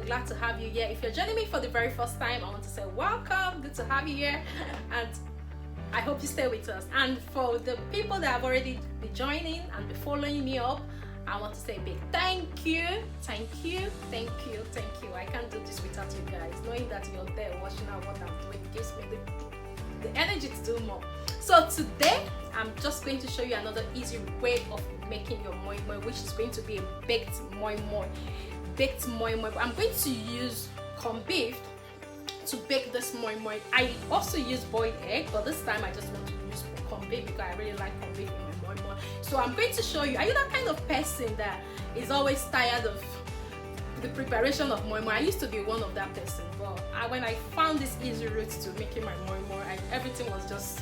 glad to have you here. If you're joining me for the very first time, I want to say welcome. Good to have you here, and I hope you stay with us. And for the people that have already been joining and be following me up, I want to say a big thank you. I can't do this without you guys. Knowing that you're there watching out what I'm doing gives me the energy to do more. So today I'm just going to show you another easy way of making your moimoi, which is going to be a baked moimoi. I'm going to use corned beef to bake this moimoi. I also use boiled egg, but this time I just want to use corned beef because I really like corned beef in my moimoi. So I'm going to show you. Are you that kind of person that is always tired of the preparation of moimoi? I used to be one of that person, but when I found this easy route to making my moimoi, everything was just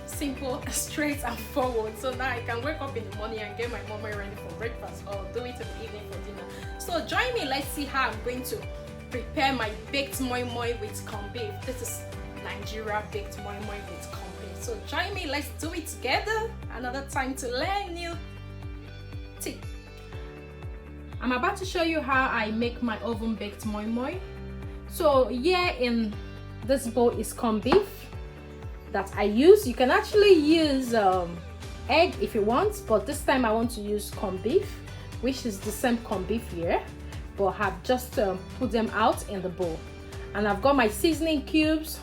simple, straight and forward. So now I can wake up in the morning and get my moimoi ready for breakfast, or do it in the evening for dinner. So join me, let's see how I'm going to prepare my baked moimoi with corned beef. This is Nigeria baked moimoi with corned beef. So join me, let's do it together. Another time to learn new tip. I'm about to show you how I make my oven baked moimoi. So here in this bowl is corned beef that I use. You can actually use egg if you want, but this time I want to use corned beef, which is the same corned beef here, but have just put them out in the bowl. And I've got my seasoning cubes,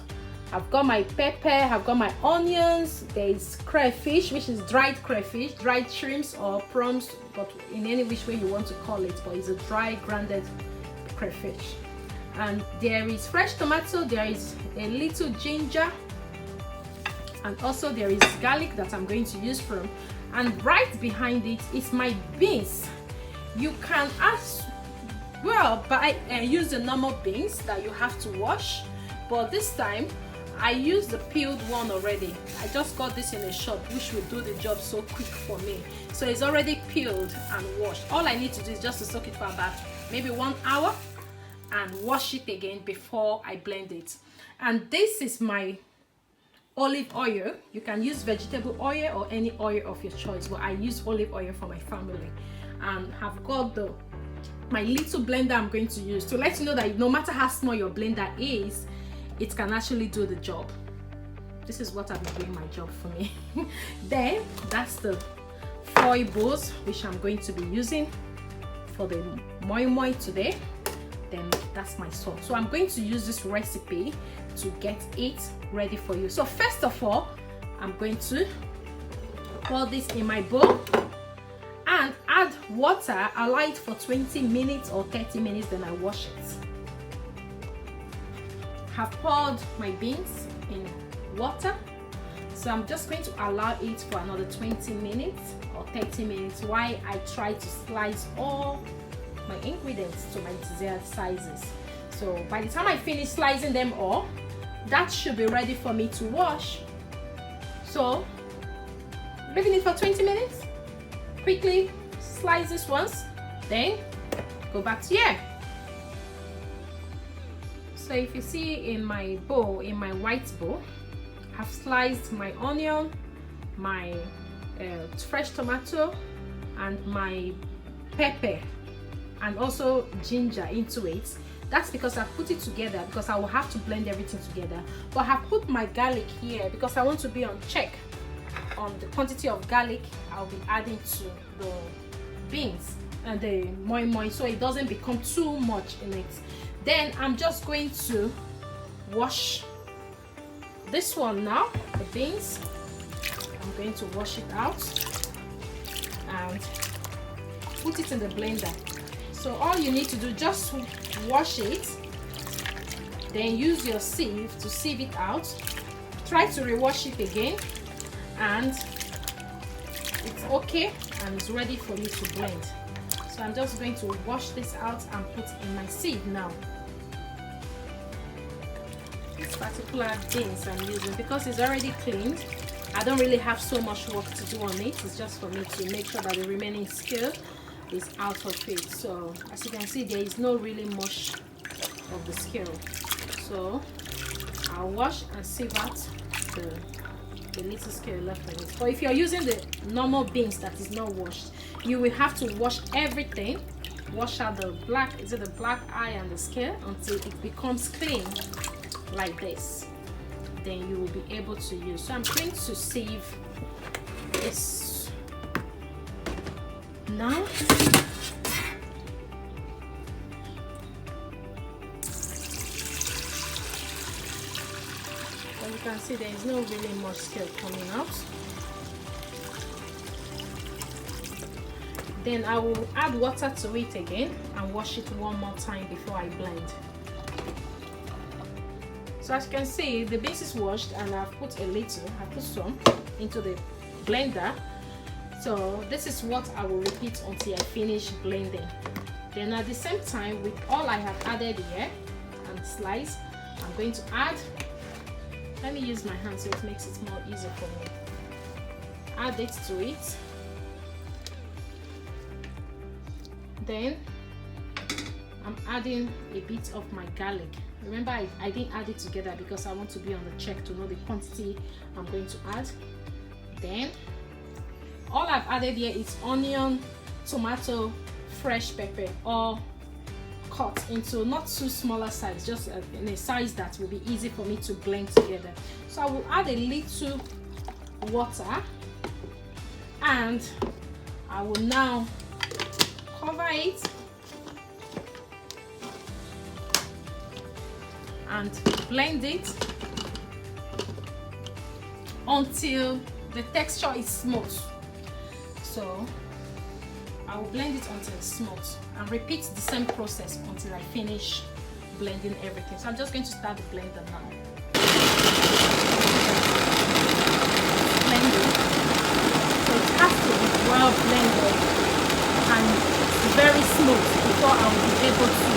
I've got my pepper, I've got my onions, there's crayfish, which is dried crayfish, dried shrimps or prawns, but in any which way you want to call it, but it's a dry grounded crayfish. And there is fresh tomato, there is a little ginger, and also there is garlic that I'm going to use from. And right behind it is my beans. You can use the normal beans that you have to wash, but this time I used the peeled one already. I just got this in a shop, which will do the job so quick for me. So it's already peeled and washed. All I need to do is just to soak it for about maybe 1 hour and wash it again before I blend it. And this is my olive oil. You can use vegetable oil or any oil of your choice, but I use olive oil for my family. And I've got my little blender I'm going to use to let you know that no matter how small your blender is, it can actually do the job. This is what I've been doing my job for me. Then that's the foil bowls which I'm going to be using for the moimoi today. Then that's my salt. So I'm going to use this recipe to get it ready for you. So first of all, I'm going to pour this in my bowl and add water. Allow it for 20 minutes or 30 minutes, then I wash it. Have poured my beans in water, so I'm just going to allow it for another 20 minutes or 30 minutes while I try to slice all my ingredients to my desired sizes. So by the time I finish slicing them all, that should be ready for me to wash. So leaving it for 20 minutes, quickly slice this once, then go back to here. So if you see in my bowl, in my white bowl, I've sliced my onion, my fresh tomato, and my pepper, and also ginger into it. That's because I put it together, because I will have to blend everything together. But I have put my garlic here because I want to be on check on the quantity of garlic I'll be adding to the beans and the moimoi, so it doesn't become too much in it. Then I'm just going to wash this one now, the beans. I'm going to wash it out and put it in the blender. So all you need to do, just wash it, then use your sieve to sieve it out. Try to rewash it again, and it's okay and it's ready for you to blend. So I'm just going to wash this out and put in my sieve now. This particular beans I'm using, because it's already cleaned, I don't really have so much work to do on it. It's just for me to make sure that the remaining scale is out of it. So as you can see, there is no really much of the scale. So I'll wash and sieve out the little scale left on it. But if you're using the normal beans that is not washed, you will have to wash everything wash out the black eye and the scale until it becomes clean like this. Then you will be able to use. So I'm going to save this now. As you can see, there is no really much scale coming out. Then I will add water to it again and wash it one more time before I blend. So as you can see, the base is washed and I've put some into the blender. So this is what I will repeat until I finish blending. Then at the same time, with all I have added here and slice, I'm going to add, let me use my hand so it makes it more easy for me. Add it to it. Then I'm adding a bit of my garlic. Remember, I didn't add it together because I want to be on the check to know the quantity I'm going to add. Then all I've added here is onion, tomato, fresh pepper, all cut into not too smaller size, just in a size that will be easy for me to blend together. So I will add a little water and I will now cover it and blend it until the texture is smooth. So I will blend it until it's smooth and repeat the same process until I finish blending everything. So I'm just going to start the blender now. Blending. So it has to be well blended and very smooth before I will be able to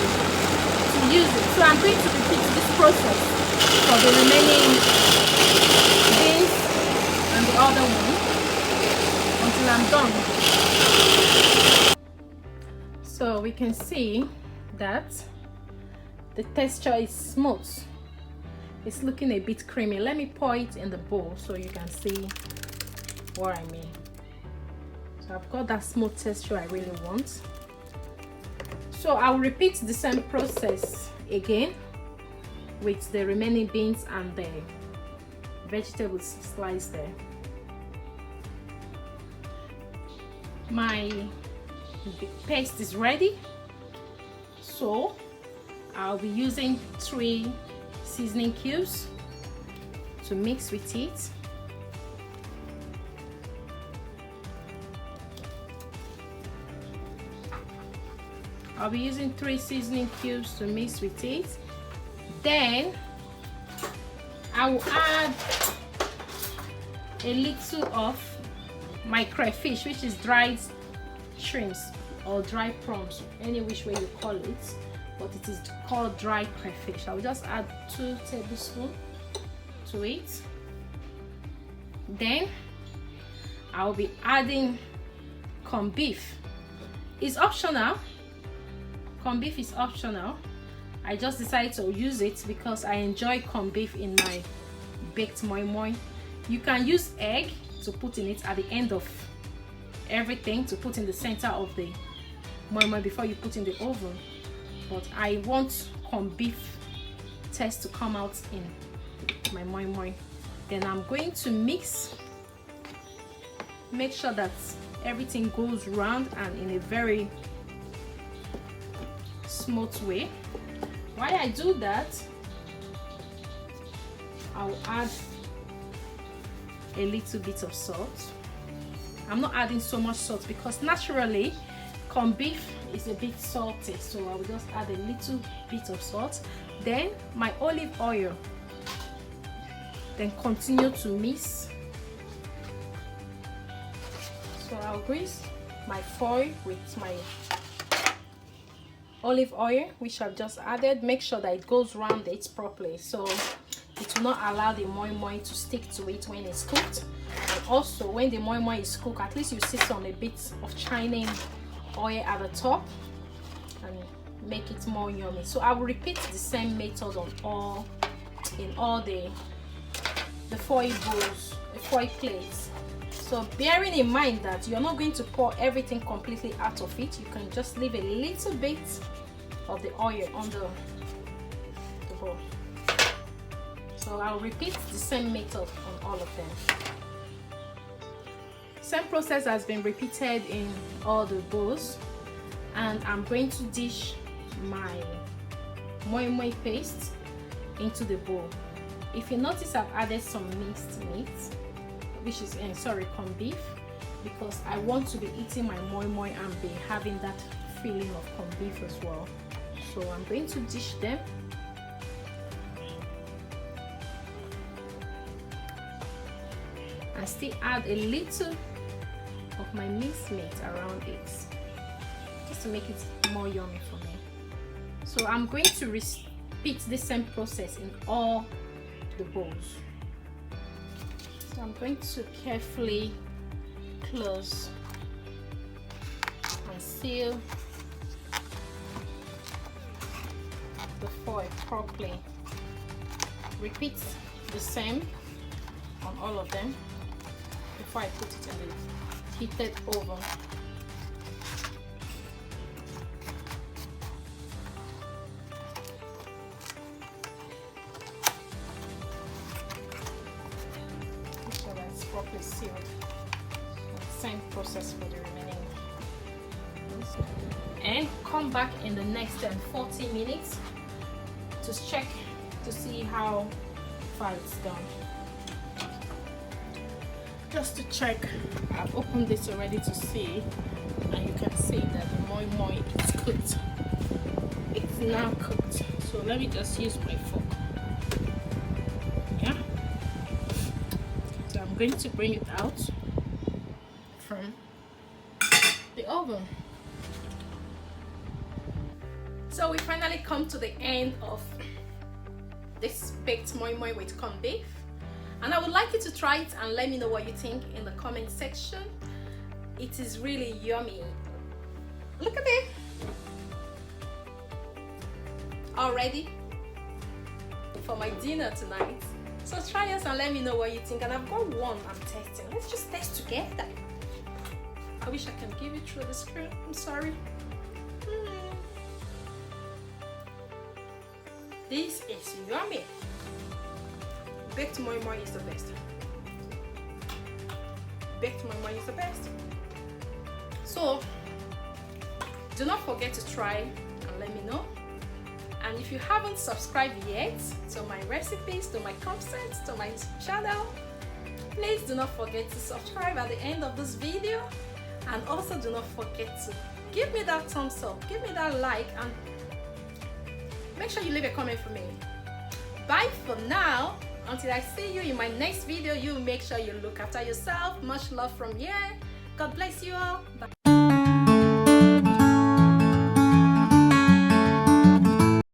use it. So I'm going to repeat this process for the remaining beans and the other one until I'm done. So we can see that the texture is smooth. It's looking a bit creamy. Let me pour it in the bowl so you can see what I mean. So I've got that smooth texture I really want. So I'll repeat the same process again with the remaining beans and the vegetables sliced there. My paste is ready, so I'll be using 3 seasoning cubes to mix with it. I'll be using 3 seasoning cubes to mix with it. Then I will add a little of my crayfish, which is dried shrimps or dry prawns, any which way you call it, but it is called dry crayfish. I will just add 2 tablespoons to it. Then I will be adding corned beef. It's optional. Corned beef is optional. I just decided to use it because I enjoy corned beef in my baked moi moi. You can use egg to put in it at the end of everything, to put in the center of the moi moi before you put in the oven, but I want corned beef taste to come out in my moi moi. Then I'm going to mix, make sure that everything goes round and in a very smooth way. While I do that, I'll add a little bit of salt. I'm not adding so much salt because naturally corned beef is a bit salty, so I will just add a little bit of salt. Then my olive oil. Then continue to mix. So I'll grease my foil with my olive oil, which I've just added. Make sure that it goes around it properly, so it will not allow the moi moi to stick to it when it's cooked. And also when the moi moi is cooked, at least you see some a bit of shining oil at the top and make it more yummy. So I will repeat the same method on all the foil bowls, the foil plates. So bearing in mind that you're not going to pour everything completely out of it, you can just leave a little bit of the oil on the bowl. So I'll repeat the same method on all of them. Same process has been repeated in all the bowls, and I'm going to dish my moimoi paste into the bowl. If you notice, I've added some minced meat, which is corned beef, because I want to be eating my moimoi and be having that feeling of corned beef as well. So I'm going to dish them. And still add a little of my minced meat around it, just to make it more yummy for me. So I'm going to repeat this same process in all the bowls. So I'm going to carefully close and seal the foil properly. Repeat the same on all of them before I put it in the heated oven. Make sure that it's properly sealed. Same process for the remaining ones. And come back in the next 40 minutes to check to see how far it's done. Just to check, I've opened this already to see, and you can see that the moimoi is cooked. It's now cooked. So let me just use my fork. Yeah. So I'm going to bring it out from the oven. So we finally come to the end of this baked moimoi with corned beef. And I would like you to try it and let me know what you think in the comment section. It is really yummy. Look at it. All ready for my dinner tonight. So try us and let me know what you think. And I've got one I'm testing. Let's just test together. I wish I can give it through the screen. I'm sorry. This is yummy. Baked moimoi is the best. Baked moimoi is the best. So do not forget to try and let me know. And if you haven't subscribed yet to my recipes, to my content, to my channel, please do not forget to subscribe at the end of this video. And also do not forget to give me that thumbs up, give me that like, and make sure you leave a comment for me. Bye for now. Until I see you in my next video, you make sure you look after yourself. Much love from here. God bless you all. Bye.